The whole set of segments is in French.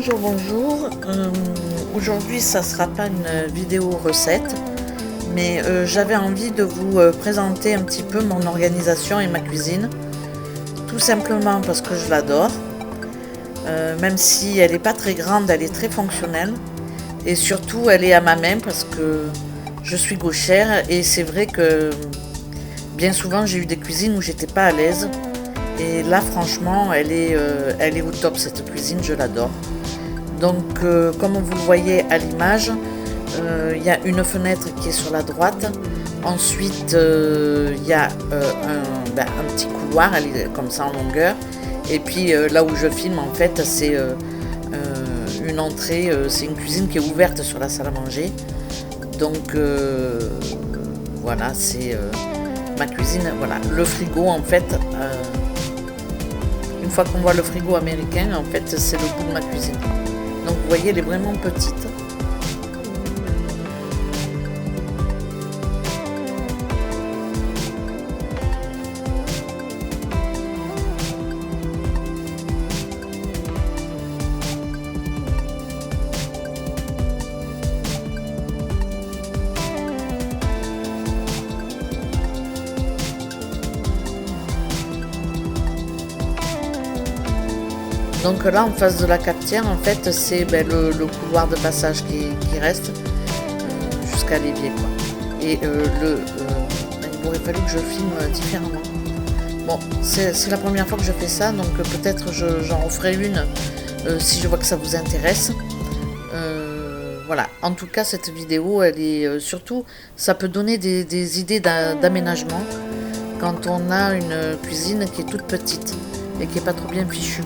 Bonjour, bonjour. Aujourd'hui, ça sera pas une vidéo recette, mais j'avais envie de vous présenter un petit peu mon organisation et ma cuisine. Tout simplement parce que je l'adore. Même si elle n'est pas très grande, elle est très fonctionnelle. Et surtout, elle est à ma main parce que je suis gauchère et c'est vrai que bien souvent, j'ai eu des cuisines où j'étais pas à l'aise. Et là, franchement, elle est au top, cette cuisine, je l'adore. Donc, comme vous le voyez à l'image, il y a une fenêtre qui est sur la droite. Ensuite, il y a un petit couloir, elle est comme ça en longueur. Et puis là où je filme, en fait, c'est une entrée, c'est une cuisine qui est ouverte sur la salle à manger. Donc, voilà, c'est ma cuisine. Voilà, le frigo, en fait. Une fois qu'on voit le frigo américain, en fait, c'est le bout de ma cuisine. Donc vous voyez, elle est vraiment petite. Donc là, en face de la cafetière, en fait, c'est le couloir de passage qui reste jusqu'à l'évier, quoi. Et il aurait fallu que je filme différemment. Bon, c'est la première fois que je fais ça, donc peut-être j'en referai une si je vois que ça vous intéresse. Voilà. En tout cas, cette vidéo, elle est surtout, ça peut donner des idées d'aménagement quand on a une cuisine qui est toute petite et qui n'est pas trop bien fichue.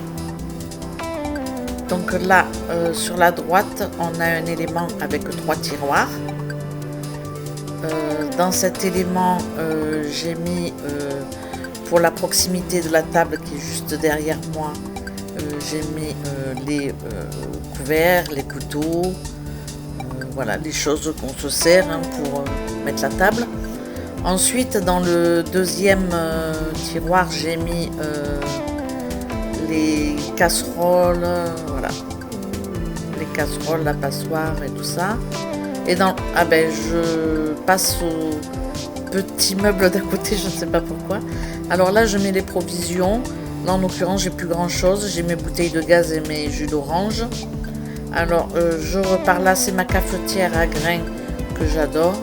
Donc là, sur la droite, on a un élément avec 3 tiroirs. Dans cet élément, j'ai mis, pour la proximité de la table qui est juste derrière moi, j'ai mis les couverts, les couteaux, voilà, les choses qu'on se sert pour mettre la table. Ensuite, dans le deuxième tiroir, j'ai mis les casseroles, voilà, les casseroles, la passoire et tout ça. Et je passe au petit meuble d'à côté, je ne sais pas pourquoi. Alors là, je mets les provisions. Là, en l'occurrence, j'ai plus grand chose. J'ai mes bouteilles de gaz et mes jus d'orange. Alors, je repars là, c'est ma cafetière à grains que j'adore.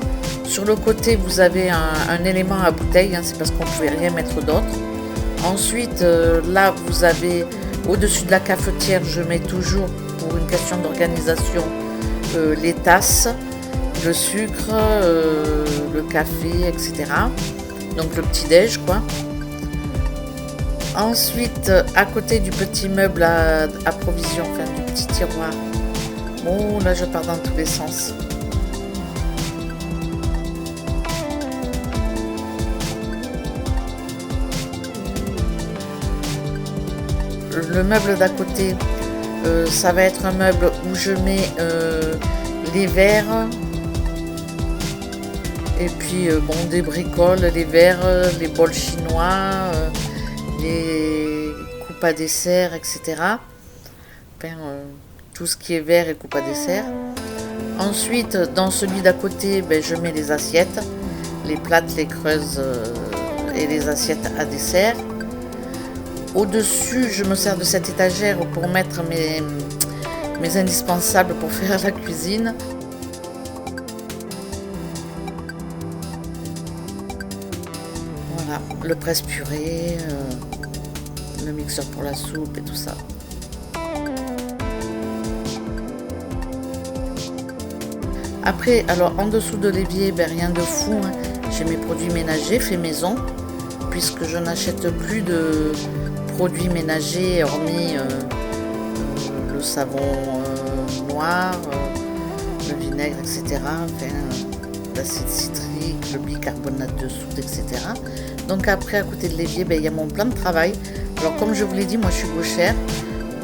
Sur le côté, vous avez un élément à bouteille, c'est parce qu'on ne pouvait rien mettre d'autre. Ensuite, là, vous avez, au-dessus de la cafetière, je mets toujours, pour une question d'organisation, les tasses, le sucre, le café, etc. Donc le petit-déj, quoi. Ensuite, à côté du petit meuble à provision, enfin du petit tiroir, bon, là, je pars dans tous les sens. Le meuble d'à côté, ça va être un meuble où je mets les verres et puis des bricoles, les verres, les bols chinois, les coupes à dessert, etc. Enfin, tout ce qui est verre et coupe à dessert. Ensuite, dans celui d'à côté, je mets les assiettes, les plates, les creuses et les assiettes à dessert. Au-dessus, je me sers de cette étagère pour mettre mes indispensables pour faire la cuisine. Voilà, le presse-purée, le mixeur pour la soupe et tout ça. Après, alors en dessous de l'évier, rien de fou, j'ai mes produits ménagers faits maison, puisque je n'achète plus de produits ménagers hormis le savon noir, le vinaigre, etc. Enfin, l'acide citrique, le bicarbonate de soude, etc. Donc après, à côté de l'évier, il y a mon plan de travail. Alors comme je vous l'ai dit, moi je suis gauchère,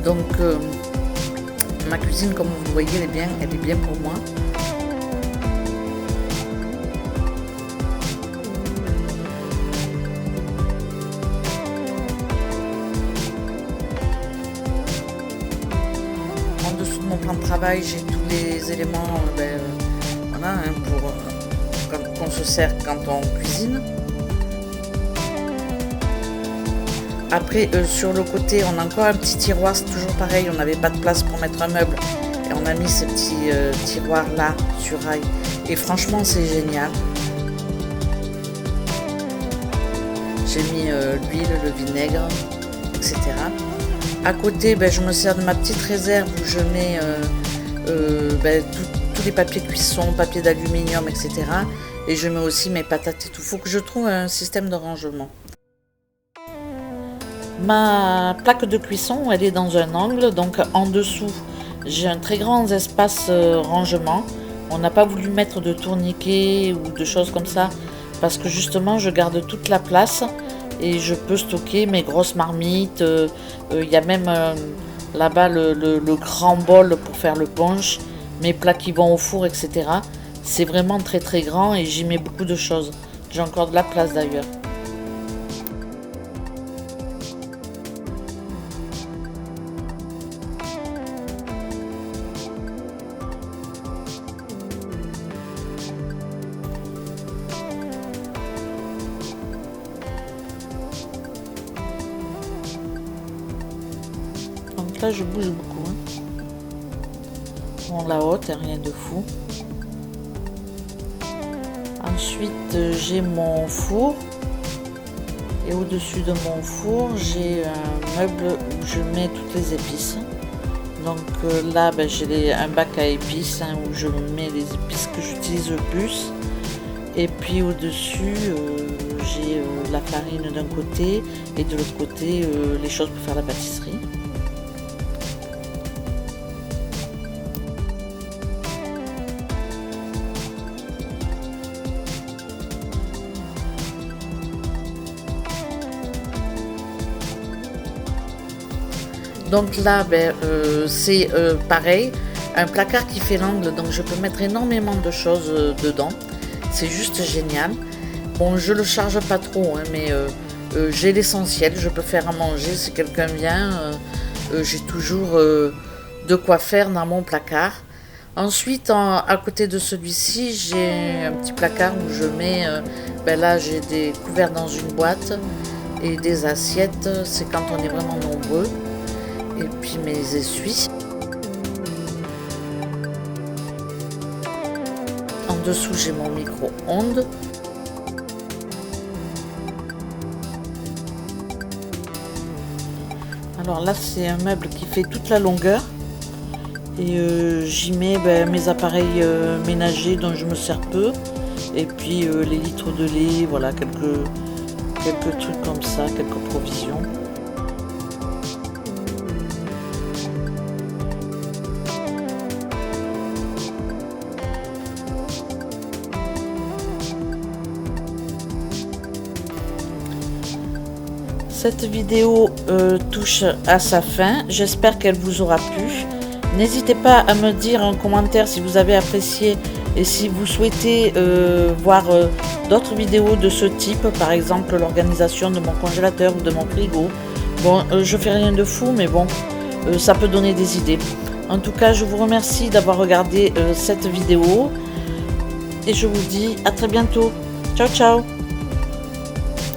donc ma cuisine, comme vous le voyez, elle est bien pour moi. mon plan de travail, j'ai tous les éléments voilà, hein, qu'on se sert quand on cuisine. Après, sur le côté, on a encore un petit tiroir, c'est toujours pareil, on n'avait pas de place pour mettre un meuble. Et on a mis ces petits tiroirs là, sur rail. Et franchement, c'est génial. J'ai mis l'huile, le vinaigre, etc. À côté, je me sers de ma petite réserve où je mets tous les papiers cuisson, papier d'aluminium, etc. Et je mets aussi mes patates et tout. Il faut que je trouve un système de rangement. Ma plaque de cuisson, elle est dans un angle, donc en dessous, j'ai un très grand espace rangement. On n'a pas voulu mettre de tourniquets ou de choses comme ça, parce que justement, je garde toute la place et je peux stocker mes grosses marmites. Il y a même là-bas le grand bol pour faire le punch, mes plats qui vont au four, etc. C'est vraiment très très grand et j'y mets beaucoup de choses. J'ai encore de la place d'ailleurs. Donc là je bouge beaucoup. Bon, la haute, rien de fou. Ensuite j'ai mon four. Et au-dessus de mon four, j'ai un meuble où je mets toutes les épices. Donc là, j'ai un bac à épices où je mets les épices que j'utilise le plus. Et puis au-dessus, j'ai la farine d'un côté et de l'autre côté, les choses pour faire la pâtisserie. Donc là, c'est pareil, un placard qui fait l'angle, donc je peux mettre énormément de choses dedans. C'est juste génial. Bon, je le charge pas trop, mais j'ai l'essentiel. Je peux faire à manger si quelqu'un vient. J'ai toujours de quoi faire dans mon placard. Ensuite, à côté de celui-ci, j'ai un petit placard où je mets, là j'ai des couverts dans une boîte et des assiettes, c'est quand on est vraiment nombreux. Et puis mes essuies. En dessous, j'ai mon micro-ondes. Alors là, c'est un meuble qui fait toute la longueur. Et j'y mets mes appareils ménagers dont je me sers peu. Et puis les litres de lait, voilà, quelques trucs comme ça, quelques provisions. Cette vidéo touche à sa fin, j'espère qu'elle vous aura plu. N'hésitez pas à me dire en commentaire si vous avez apprécié et si vous souhaitez voir d'autres vidéos de ce type, par exemple l'organisation de mon congélateur ou de mon frigo. Bon, je fais rien de fou, mais bon, ça peut donner des idées. En tout cas, je vous remercie d'avoir regardé cette vidéo et je vous dis à très bientôt. Ciao, ciao!